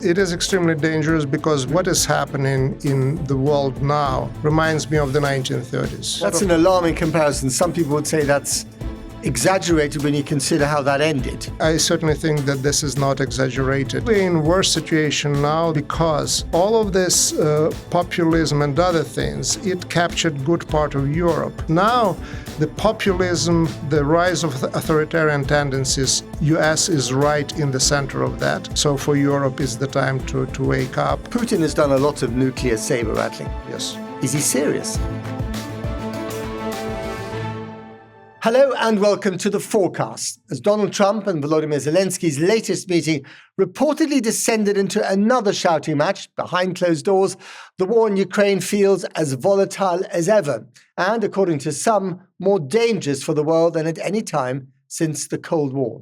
It is extremely dangerous because what is happening in the world now reminds me of the 1930s. That's an alarming comparison. Some people would say that's exaggerated when you consider how that ended. I certainly think that this is not exaggerated. We're in a worse situation now because all of this populism and other things, it captured good part of Europe. Now, the populism, the rise of authoritarian tendencies, US is right in the center of that. So for Europe, it's the time to wake up. Putin has done a lot of nuclear saber rattling. Yes. Is he serious? Hello and welcome to the Fourcast. As Donald Trump and Volodymyr Zelensky's latest meeting reportedly descended into another shouting match behind closed doors, the war in Ukraine feels as volatile as ever, and according to some, more dangerous for the world than at any time since the Cold War.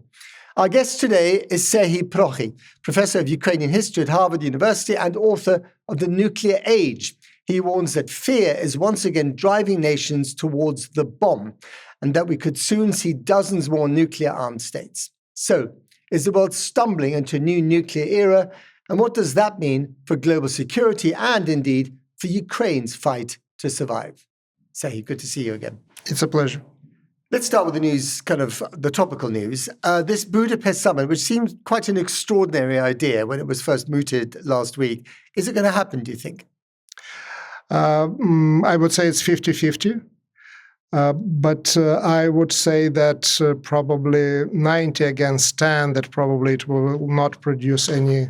Our guest today is Serhii Plokhy, professor of Ukrainian history at Harvard University and author of The Nuclear Age. He warns that fear is once again driving nations towards the bomb, and that we could soon see dozens more nuclear-armed states. So, is the world stumbling into a new nuclear era? And what does that mean for global security and, indeed, for Ukraine's fight to survive? Serhii, good to see you again. It's a pleasure. Let's start with the news, kind of the topical news. This Budapest summit, which seemed quite an extraordinary idea when it was first mooted last week, is it going to happen, do you think? I would say it's 50-50. But I would say that probably 90 against 10, that probably it will not produce any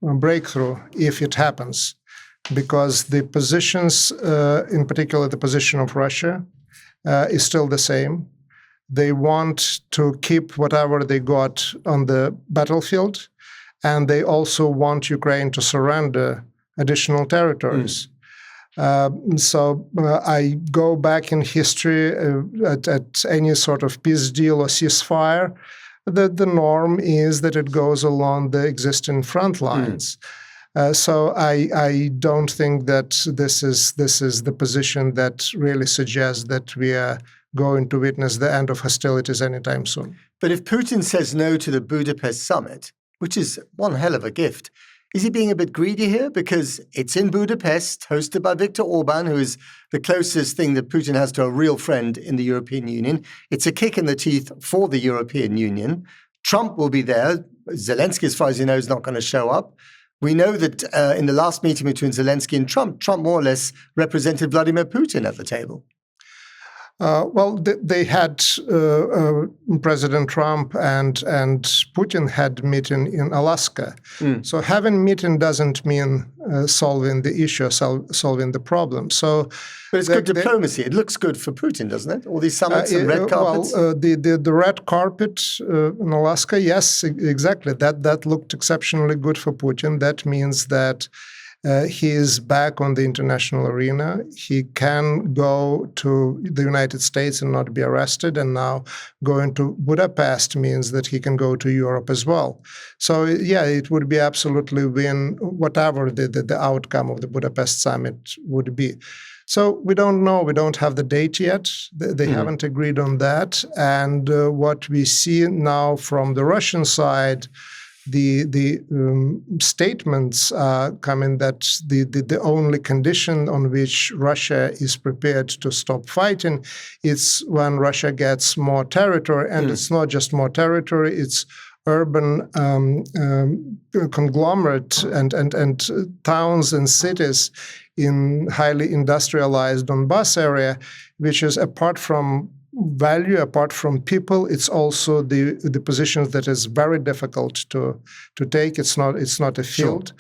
breakthrough if it happens. Because the positions, in particular the position of Russia, is still the same. They want to keep whatever they got on the battlefield, and they also want Ukraine to surrender additional territories. So I go back in history at any sort of peace deal or ceasefire, the norm is that it goes along the existing front lines. So I don't think that this is the position that really suggests that we are going to witness the end of hostilities anytime soon. But if Putin says no to the Budapest summit, which is one hell of a gift, is he being a bit greedy here? Because it's in Budapest, hosted by Viktor Orban, who is the closest thing that Putin has to a real friend in the European Union. It's a kick in the teeth for the European Union. Trump will be there. Zelenskyy, as far as you know, is not going to show up. We know that in the last meeting between Zelenskyy and Trump more or less represented Vladimir Putin at the table. Well, they had President Trump and Putin had meeting in Alaska. So having meeting doesn't mean solving the issue, solving the problem. So, but it's good diplomacy. It looks good for Putin, doesn't it? All these summits and red carpets. Well, the red carpet in Alaska, yes, exactly. That looked exceptionally good for Putin. That means that he is back on the international arena. He can go to the United States and not be arrested. And now going to Budapest means that he can go to Europe as well. So, yeah, it would be absolutely win whatever the outcome of the Budapest summit would be. So we don't know. We don't have the date yet. They haven't agreed on that. And what we see now from the Russian side, the statements are coming that the only condition on which Russia is prepared to stop fighting is when Russia gets more territory, and it's not just more territory; it's urban conglomerate and towns and cities in highly industrialized Donbas area, which is apart from value, apart from people, it's also the positions that is very difficult to take. It's not a field.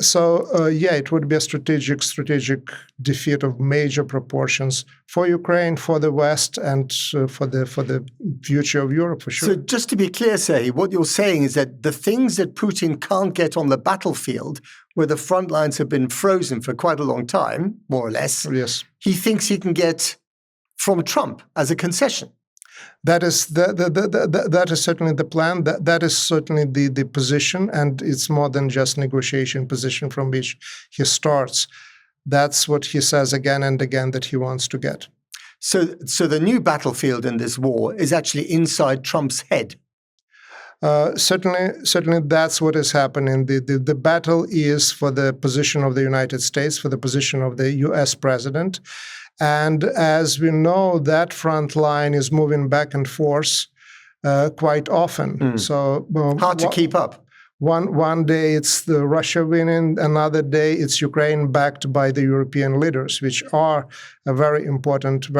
Sure. Yeah, it would be a strategic defeat of major proportions for Ukraine, for the West, and for the future of Europe, for sure. So just to be clear, Serhii, what you're saying is that the things that Putin can't get on the battlefield, where the front lines have been frozen for quite a long time, more or less, yes, he thinks he can get from Trump as a concession. That is certainly the plan. That is certainly the position, and it's more than just negotiation position from which he starts. That's what he says again and again that he wants to get. So the new battlefield in this war is actually inside Trump's head. Certainly, that's what is happening. The battle is for the position of the United States, for the position of the U.S. president. And as we know, that front line is moving back and forth quite often. So hard to keep up. One day it's the Russia winning, another day it's Ukraine backed by the European leaders, which are very important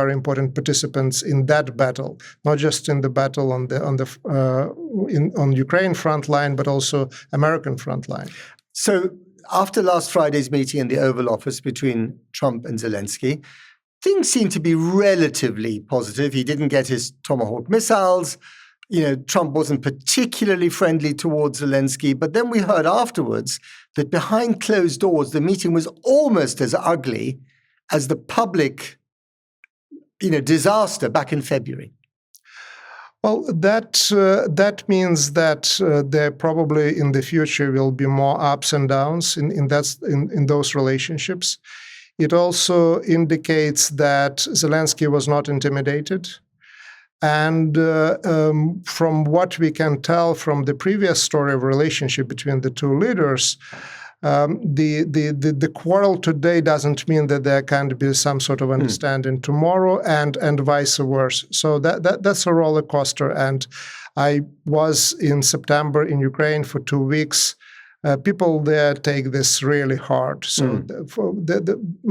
participants in that battle, not just in the battle on Ukraine front line, but also American front line. So after last Friday's meeting in the Oval Office between Trump and Zelenskyy, things seem to be relatively positive. He didn't get his Tomahawk missiles. Trump wasn't particularly friendly towards Zelenskyy, but then we heard afterwards that behind closed doors, the meeting was almost as ugly as the public, disaster back in February. Well, that means that there probably in the future will be more ups and downs in those relationships. It also indicates that Zelenskyy was not intimidated. And from what we can tell from the previous story of relationship between the two leaders, the quarrel today doesn't mean that there can't be some sort of understanding tomorrow, and vice versa. So that's a roller coaster. And I was in September in Ukraine for 2 weeks. People there take this really hard. So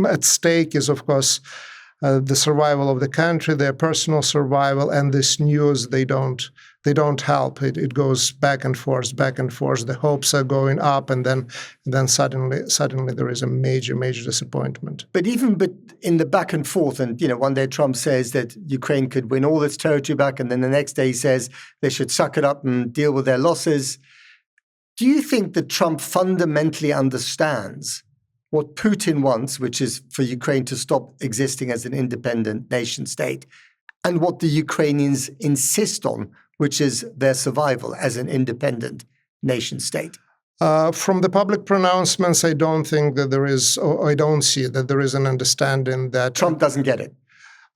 at stake is, of course, the survival of the country, their personal survival, and this news, they don't help. It goes back and forth. The hopes are going up, and then suddenly there is a major disappointment. But in the back and forth, and one day Trump says that Ukraine could win all its territory back, and then the next day he says they should suck it up and deal with their losses. Do you think that Trump fundamentally understands what Putin wants, which is for Ukraine to stop existing as an independent nation state, and what the Ukrainians insist on, which is their survival as an independent nation state? From the public pronouncements, I don't think that there is, or I don't see that there is an understanding that Trump doesn't get it.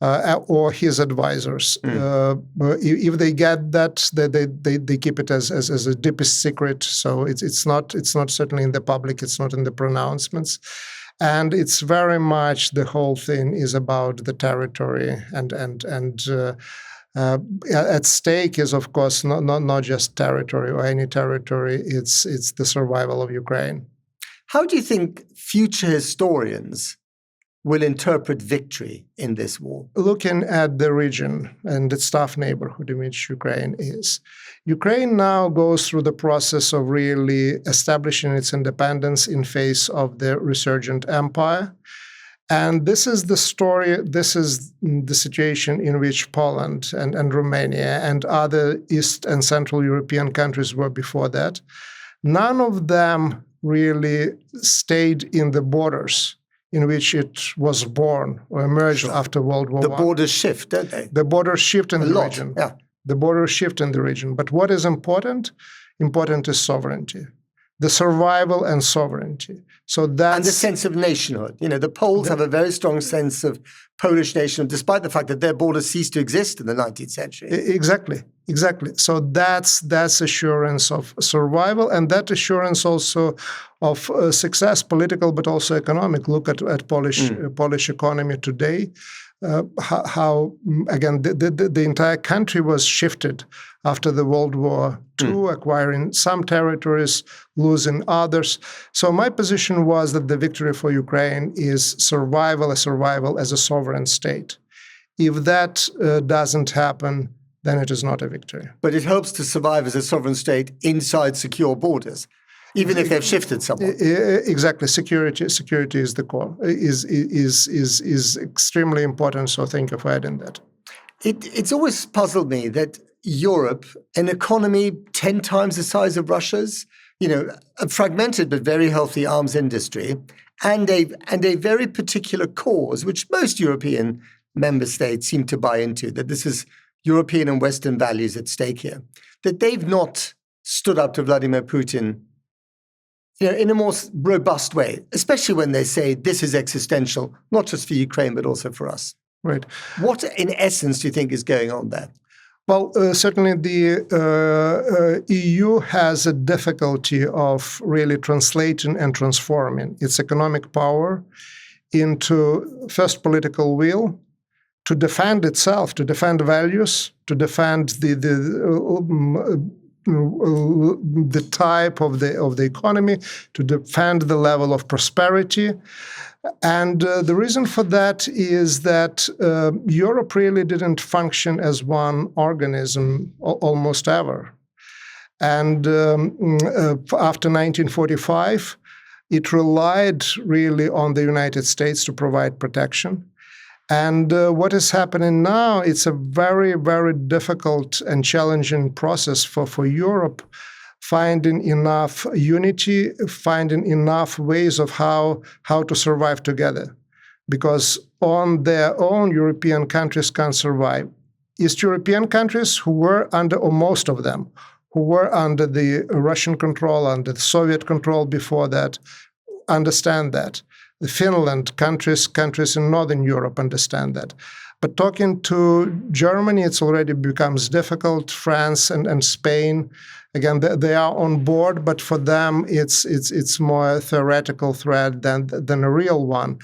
Or his advisors. If they get that, they keep it as a deepest secret. So it's not certainly in the public. It's not in the pronouncements, and it's very much the whole thing is about the territory and at stake is, of course, not just territory or any territory. It's the survival of Ukraine. How do you think future historians will interpret victory in this war? Looking at the region and its tough neighborhood in which Ukraine is. Ukraine now goes through the process of really establishing its independence in face of the resurgent empire. And this is the story, this is the situation in which Poland and Romania and other East and Central European countries were before that. None of them really stayed in the borders in which it was born or emerged after World War I. The borders shift, don't they? The borders shift in the region. Yeah. The borders shift in the region. But what is important? Important is sovereignty. The survival and sovereignty. So that's... And the sense of nationhood. The Poles have a very strong sense of Polish nationhood, despite the fact that their borders ceased to exist in the 19th century. Exactly. So that's assurance of survival, and that assurance also of success, political but also economic. Look at Polish economy today. How again the entire country was shifted after the World War II, acquiring some territories, losing others. So my position was that the victory for Ukraine is survival as a sovereign state. If that doesn't happen, then it is not a victory. But it helps to survive as a sovereign state inside secure borders, even if they've shifted somewhat. Exactly. Security is the core, is extremely important. So thank you for adding that. It's always puzzled me that Europe, an economy 10 times the size of Russia's, a fragmented but very healthy arms industry, and a very particular cause, which most European member states seem to buy into, that this is European and Western values at stake here, that they've not stood up to Vladimir Putin in a more robust way, especially when they say this is existential, not just for Ukraine, but also for us. Right. What, in essence, do you think is going on there? Well, certainly the EU has a difficulty of really translating and transforming its economic power into first political will to defend itself, to defend values, to defend the type of the economy, to defend the level of prosperity. And the reason for that is that Europe really didn't function as one organism almost ever. And after 1945, it relied really on the United States to provide protection. And what is happening now, it's a very, very difficult and challenging process for Europe, finding enough unity, finding enough ways of how to survive together. Because on their own, European countries can't survive. East European countries who were under, or most of them, who were under the Russian control, under the Soviet control before that, understand that. The Finland, countries in Northern Europe understand that. But talking to Germany, it's already becomes difficult. France and Spain, again, they are on board, but for them, it's more a theoretical threat than a real one.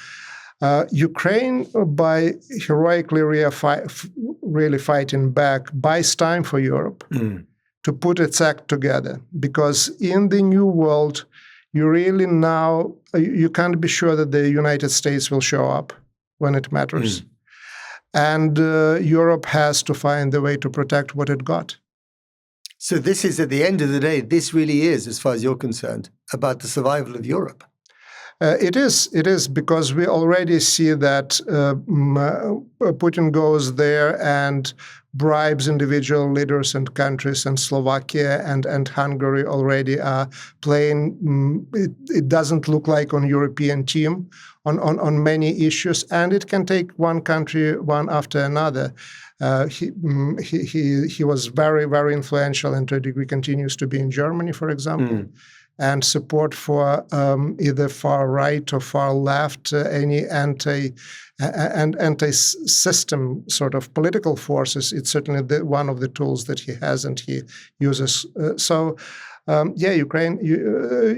Ukraine, by heroically really fighting back, buys time for Europe to put its act together. Because in the new world, you really now, you can't be sure that the United States will show up when it matters. And Europe has to find the way to protect what it got. So this is, at the end of the day, this really is, as far as you're concerned, about the survival of Europe. It is, because we already see that Putin goes there and bribes individual leaders and countries, and Slovakia and Hungary already are playing. It doesn't look like on European team on many issues, and it can take one country one after another. He was very, very influential, and to a degree continues to be in Germany, for example. And support for either far right or far left, any anti-system sort of political forces. It's certainly one of the tools that he has and he uses.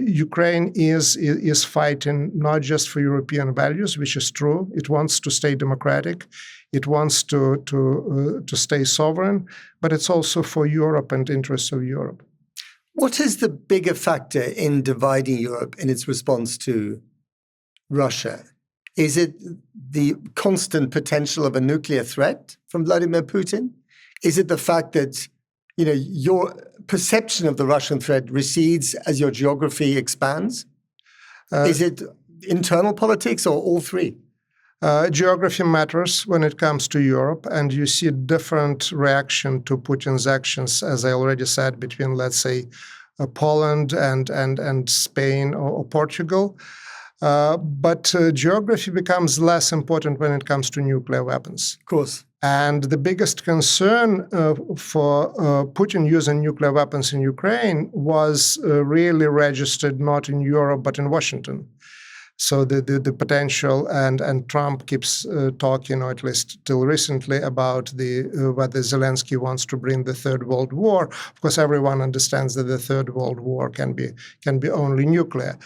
Ukraine is fighting not just for European values, which is true. It wants to stay democratic. It wants to stay sovereign, but it's also for Europe and interests of Europe. What is the bigger factor in dividing Europe in its response to Russia? Is it the constant potential of a nuclear threat from Vladimir Putin? Is it the fact that, your perception of the Russian threat recedes as your geography expands? Is it internal politics or all three? Geography matters when it comes to Europe, and you see different reaction to Putin's actions, as I already said, between, let's say, Poland and Spain or Portugal. But geography becomes less important when it comes to nuclear weapons. Of course. And the biggest concern for Putin using nuclear weapons in Ukraine was really registered not in Europe, but in Washington. So the potential, and Trump keeps talking, or at least till recently, about whether Zelenskyy wants to bring the Third World War. Of course, everyone understands that the Third World War can be only nuclear.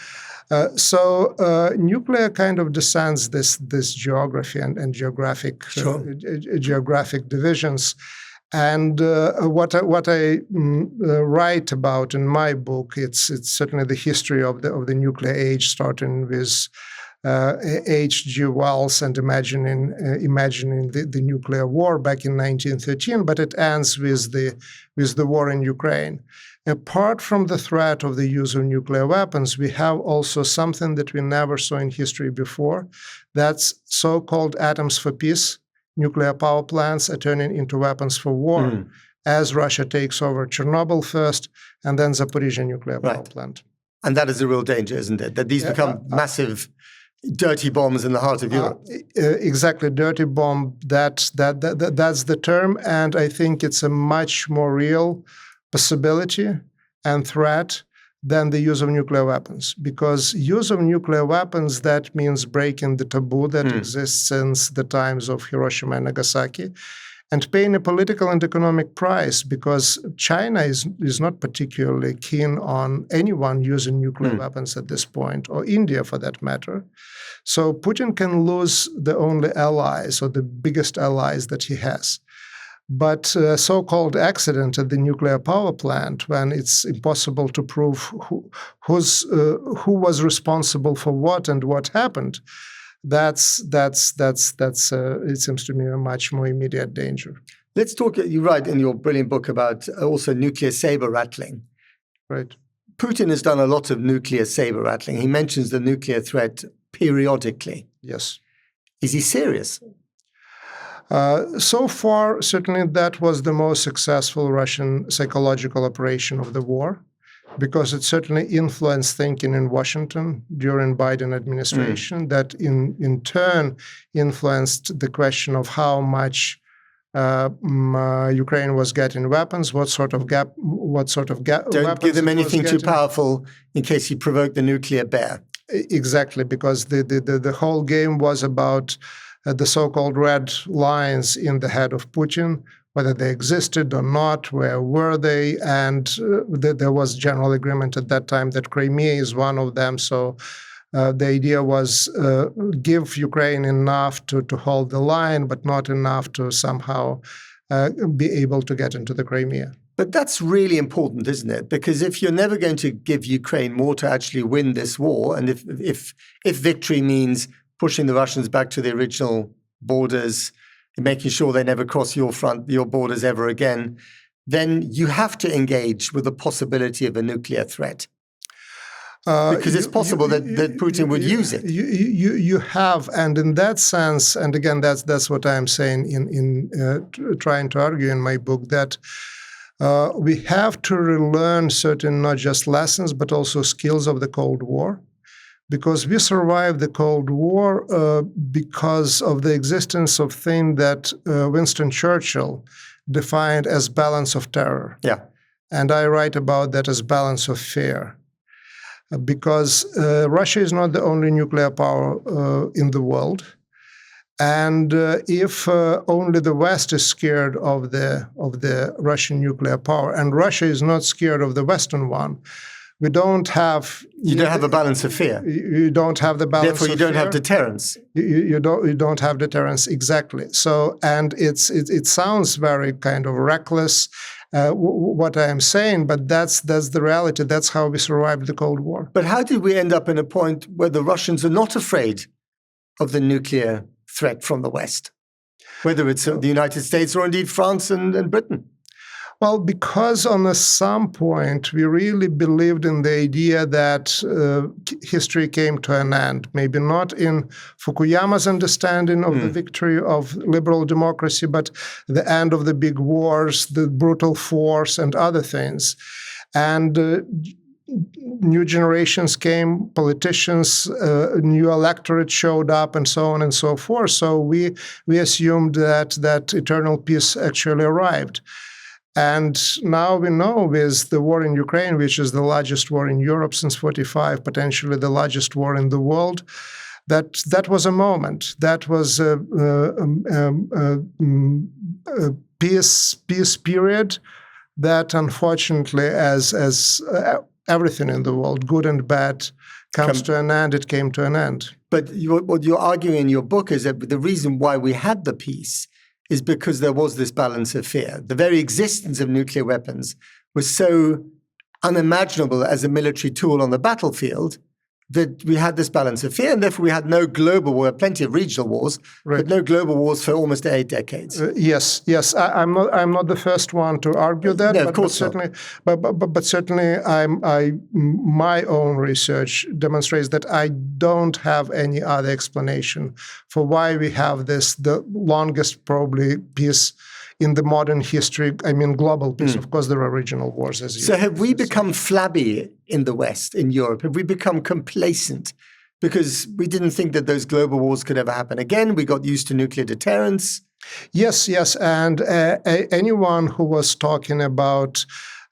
So nuclear kind of descends this geography and geographic geographic divisions. And what I write about in my book, it's certainly the history of the nuclear age, starting with H.G. Wells and imagining the nuclear war back in 1913, but it ends with the war in Ukraine. Apart from the threat of the use of nuclear weapons, we have also something that we never saw in history before. That's so-called atoms for peace. Nuclear power plants are turning into weapons for war as Russia takes over Chernobyl first and then Zaporizhia nuclear power plant. And that is a real danger, isn't it? That these become massive, dirty bombs in the heart of Europe. Exactly, dirty bomb. That's the term, and I think it's a much more real possibility and threat than the use of nuclear weapons. Because use of nuclear weapons, that means breaking the taboo that exists since the times of Hiroshima and Nagasaki. and paying a political and economic price, because China is not particularly keen on anyone using nuclear weapons at this point, or India for that matter. So Putin can lose the only allies, or the biggest allies that he has. But a so-called accident at the nuclear power plant, when it's impossible to prove who was responsible for what and what happened, that's it seems to me a much more immediate danger. Let's talk. You write in your brilliant book about also nuclear saber rattling. Right. Putin has done a lot of nuclear saber rattling. He mentions the nuclear threat periodically. Yes. Is he serious? So far, certainly that was the most successful Russian psychological operation of the war, because it certainly influenced thinking in Washington during Biden administration, that in turn influenced the question of how much Ukraine was getting weapons, what sort of Don't give them anything too powerful in case you provoke the nuclear bear. Exactly, because the whole game was about the so-called red lines in the head of Putin, whether they existed or not, where were they, and there was general agreement at that time that Crimea is one of them. So the idea was give Ukraine enough to hold the line, but not enough to somehow be able to get into the Crimea. But that's really important, isn't it? Because if you're never going to give Ukraine more to actually win this war, and if victory means pushing the Russians back to the original borders, making sure they never cross your borders ever again, then you have to engage with the possibility of a nuclear threat. Because it's possible that Putin would use it. You have, and in that sense, and again, that's what I'm saying in trying to argue in my book, that we have to relearn certain not just lessons, but also skills of the Cold War. Because we survived the Cold War because of the existence of thing that Winston Churchill defined as balance of terror. Yeah. And I write about that as balance of fear. Because Russia is not the only nuclear power in the world. And if only the West is scared of the Russian nuclear power, and Russia is not scared of the Western one, we don't have. You don't have a balance of fear. You don't have the balance. Therefore, you don't have deterrence. You don't have deterrence, exactly. So, and it sounds very kind of reckless, what I am saying, but that's the reality. That's how we survived the Cold War. But how did we end up in a point where the Russians are not afraid of the nuclear threat from the West, whether it's the United States or indeed France and Britain? Well, because on some point we really believed in the idea that history came to an end, maybe not in Fukuyama's understanding of the victory of liberal democracy, but the end of the big wars, the brutal force, and other things. And new generations came, politicians, new electorate showed up, and so on and so forth. So we assumed that eternal peace actually arrived. And now we know with the war in Ukraine, which is the largest war in Europe since 1945, potentially the largest war in the world, that was a moment. That was a peace period that, unfortunately, as everything in the world, good and bad, comes to an end. It came to an end. But what you're arguing in your book is that the reason why we had the peace is because there was this balance of fear. The very existence of nuclear weapons was so unimaginable as a military tool on the battlefield that we had this balance of fear, and therefore we had no global war, plenty of regional wars, but no global wars for almost 8 decades. Yes. I'm not the first one to argue that. No, of course but certainly, my own research demonstrates that I don't have any other explanation for why we have the longest probably peace in the modern history. I mean, global peace. Of course, there are regional wars, as you So have we become flabby in the West, in Europe? Have we become complacent because we didn't think that those global wars could ever happen again? We got used to nuclear deterrence. Yes. And anyone who was talking about,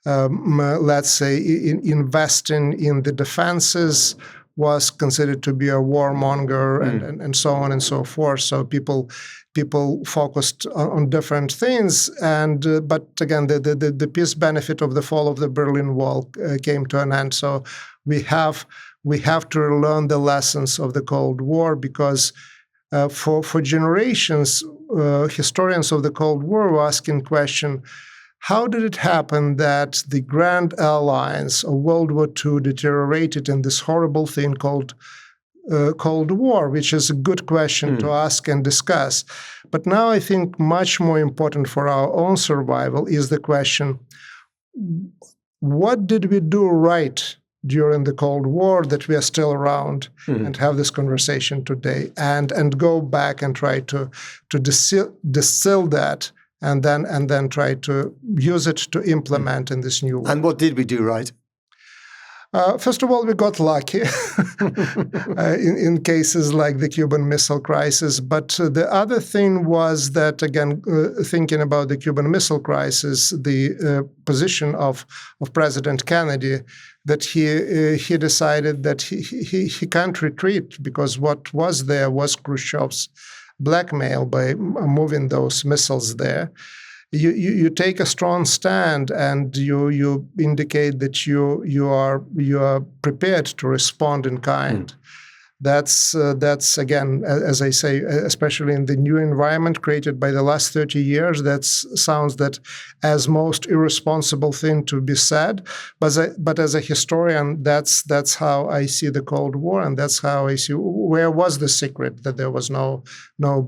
let's say, investing in the defenses was considered to be a warmonger and so on and so forth. So people people focused on different things. And but again, the peace benefit of the fall of the Berlin Wall came to an end. So we have to learn the lessons of the Cold War, because for generations, historians of the Cold War were asking question: how did it happen that the grand alliance of World War II deteriorated in this horrible thing called Cold War, which is a good question to ask and discuss. But now I think much more important for our own survival is the question: what did we do right during the Cold War that we are still around and have this conversation today, and go back and try to distill that, and then try to use it to implement in this new world. And what did we do right? First of all, we got lucky in cases like the Cuban Missile Crisis. But the other thing was that, again, thinking about the Cuban Missile Crisis, the position of President Kennedy, that he decided that he can't retreat, because what was there was Khrushchev's blackmail by moving those missiles there. You take a strong stand, and you indicate that you are prepared to respond in kind. That's again, as I say, especially in the new environment created by the last 30 years, that sounds that as most irresponsible thing to be said. But as a historian, that's how I see the Cold War, and that's how I see where was the secret that there was no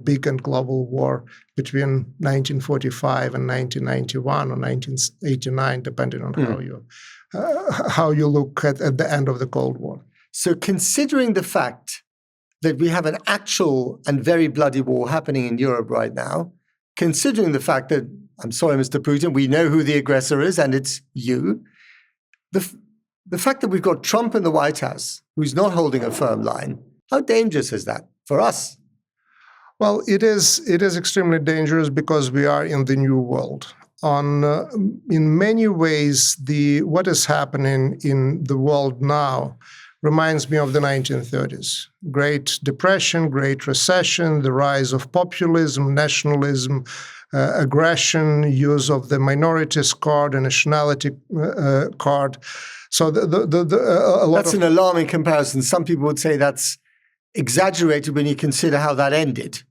big and global war between 1945 and 1991 or 1989, depending on how you look at the end of the Cold War. So considering the fact that we have an actual and very bloody war happening in Europe right now, considering the fact that, I'm sorry, Mr. Putin, we know who the aggressor is, and it's you, the fact that we've got Trump in the White House, who's not holding a firm line, how dangerous is that for us? Well, it is extremely dangerous, because we are in the new world. In many ways, what is happening in the world now reminds me of the 1930s. Great Depression, Great Recession, the rise of populism, nationalism, aggression, use of the minorities card and nationality card. So that's an alarming comparison. Some people would say that's exaggerated when you consider how that ended.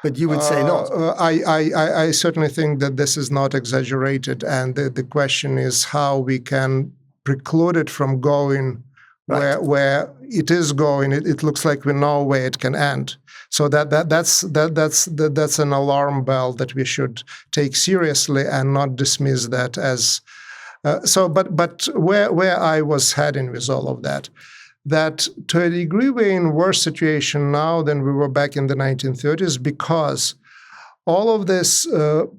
But you would say not. I certainly think that this is not exaggerated, and the question is how we can preclude it from going where it is going. It looks like we know where it can end. So that's an alarm bell that we should take seriously and not dismiss that as. But where I was heading with all of that to a degree we're in worse situation now than we were back in the 1930s, because all of this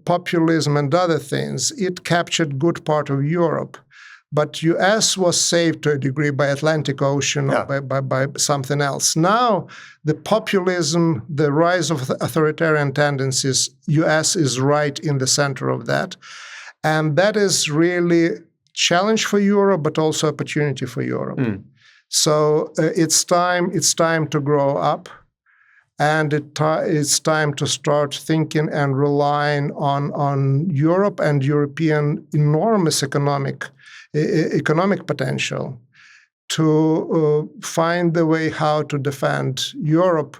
populism and other things, it captured good part of Europe. But U.S. was saved to a degree by Atlantic Ocean or by something else. Now, the populism, the rise of authoritarian tendencies, U.S. is right in the center of that. And that is really challenge for Europe, but also opportunity for Europe. So it's time to grow up, and it's time to start thinking and relying on Europe and European enormous economic potential to find the way how to defend Europe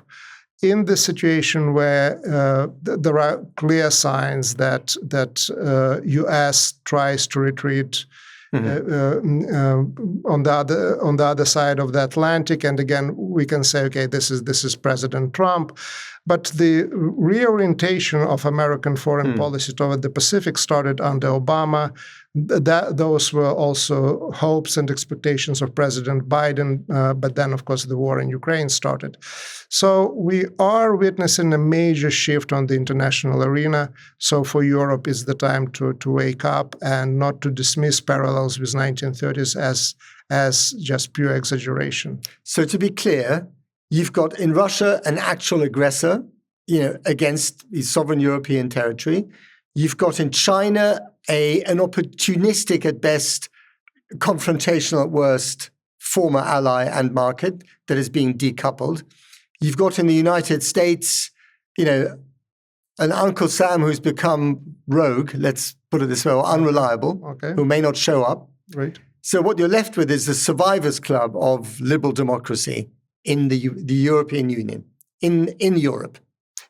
in the situation where there are clear signs that U.S. tries to retreat on the other side of the Atlantic. And again, we can say, okay, this is President Trump. But the reorientation of American foreign policy toward the Pacific started under Obama. Those were also hopes and expectations of President Biden. But then, of course, the war in Ukraine started. So we are witnessing a major shift on the international arena. So for Europe, it's the time to wake up and not to dismiss parallels with 1930s as just pure exaggeration. So to be clear, you've got in Russia an actual aggressor, against the sovereign European territory. You've got in China an opportunistic at best, confrontational at worst, former ally and market that is being decoupled. You've got in the United States, an Uncle Sam who's become rogue, let's put it this way, or unreliable, who may not show up. Right. So what you're left with is the survivors club of liberal democracy in the European Union, in Europe.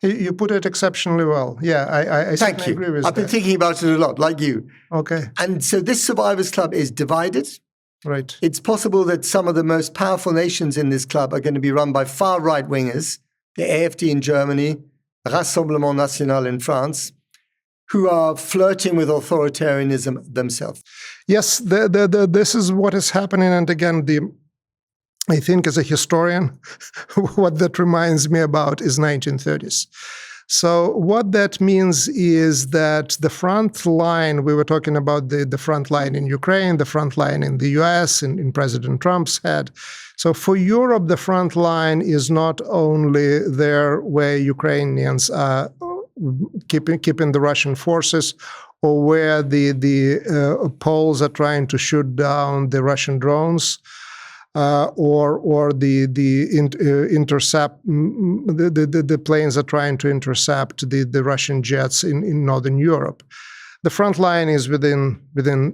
You put it exceptionally well. Yeah, I Thank you. agree with I've been thinking about it a lot, like you. Okay. And so this survivors club is divided. Right. It's possible that some of the most powerful nations in this club are going to be run by far right wingers, the AfD in Germany, Rassemblement National in France, who are flirting with authoritarianism themselves. Yes, this is what is happening. And again, I think as a historian, what that reminds me about is 1930s. So what that means is that the front line, we were talking about the front line in Ukraine, the front line in the US, in President Trump's head. So for Europe, the front line is not only there where Ukrainians are keeping the Russian forces, or where the Poles are trying to shoot down the Russian drones, or the planes are trying to intercept the Russian jets in Northern Europe. The front line is within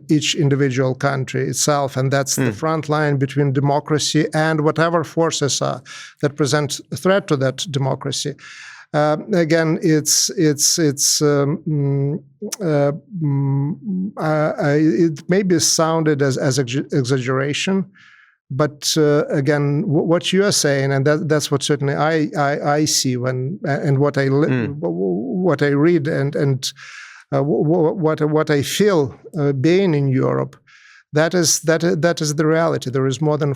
each individual country itself, and that's the front line between democracy and whatever forces are that present a threat to that democracy. Again, it may be sounded as exaggeration, but again, what you are saying, and that's what certainly I see when and what I read and what I feel being in Europe. That is the reality. There is more than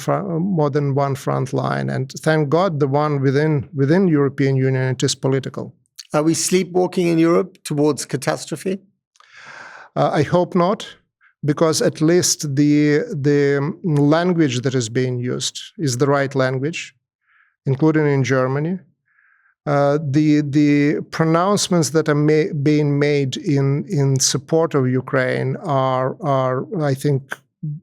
one front line, and thank God the one within European Union, it is political. Are we sleepwalking in Europe towards catastrophe? I hope not, because at least the language that is being used is the right language, including in Germany. The pronouncements that are being made in support of Ukraine are I think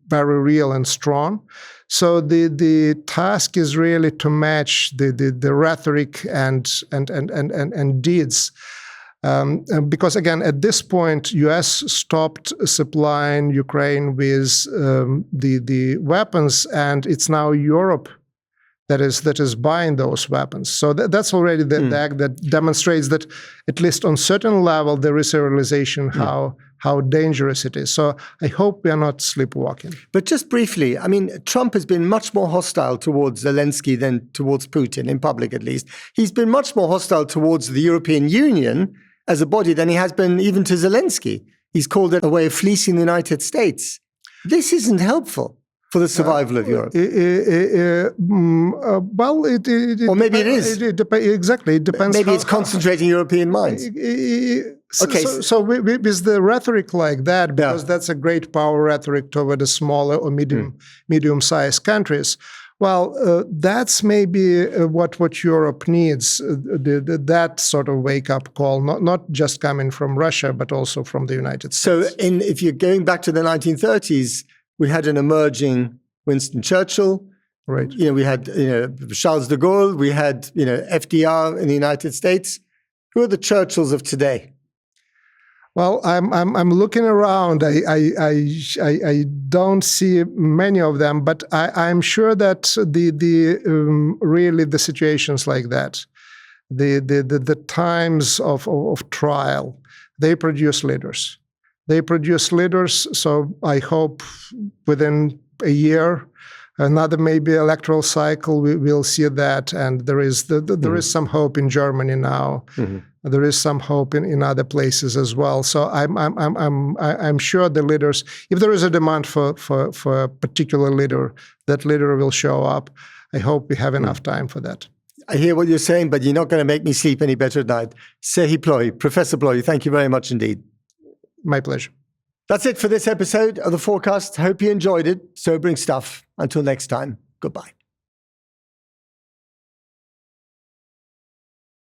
very real and strong. So the task is really to match the rhetoric and deeds. Because again, at this point, U.S. stopped supplying Ukraine with the weapons, and it's now Europe that is buying those weapons. So that's already the act that demonstrates that, at least on certain level, there is a realization how dangerous it is. So I hope we are not sleepwalking. But just briefly, I mean, Trump has been much more hostile towards Zelenskyy than towards Putin, in public at least. He's been much more hostile towards the European Union as a body than he has been even to Zelenskyy. He's called it a way of fleecing the United States. This isn't helpful for the survival of Europe. Well, or maybe it is. Exactly. It depends. Maybe it's concentrating European minds. Okay. So with the rhetoric like that, because that's a great power rhetoric toward the smaller or medium-sized countries. Well, that's maybe what Europe needs, that sort of wake-up call, not just coming from Russia, but also from the United States. So if you're going back to the 1930s, we had an emerging Winston Churchill. Right. We had Charles de Gaulle. We had FDR in the United States. Who are the Churchills of today? Well, I'm looking around. I don't see many of them, but I'm sure that really the situations like that, the times of trial, they produce leaders. They produce leaders. So I hope within a year, another maybe electoral cycle, we will see that. And there is some hope in Germany now. There is some hope in other places as well. So I'm sure the leaders, if there is a demand for a particular leader, that leader will show up. I hope we have enough time for that. I hear what you're saying, but you're not going to make me sleep any better at night. Serhii Plokhy, Professor Plokhy, thank you very much indeed. My pleasure. That's it for this episode of the Forecast. Hope you enjoyed it. Sobering stuff. Until next time, goodbye.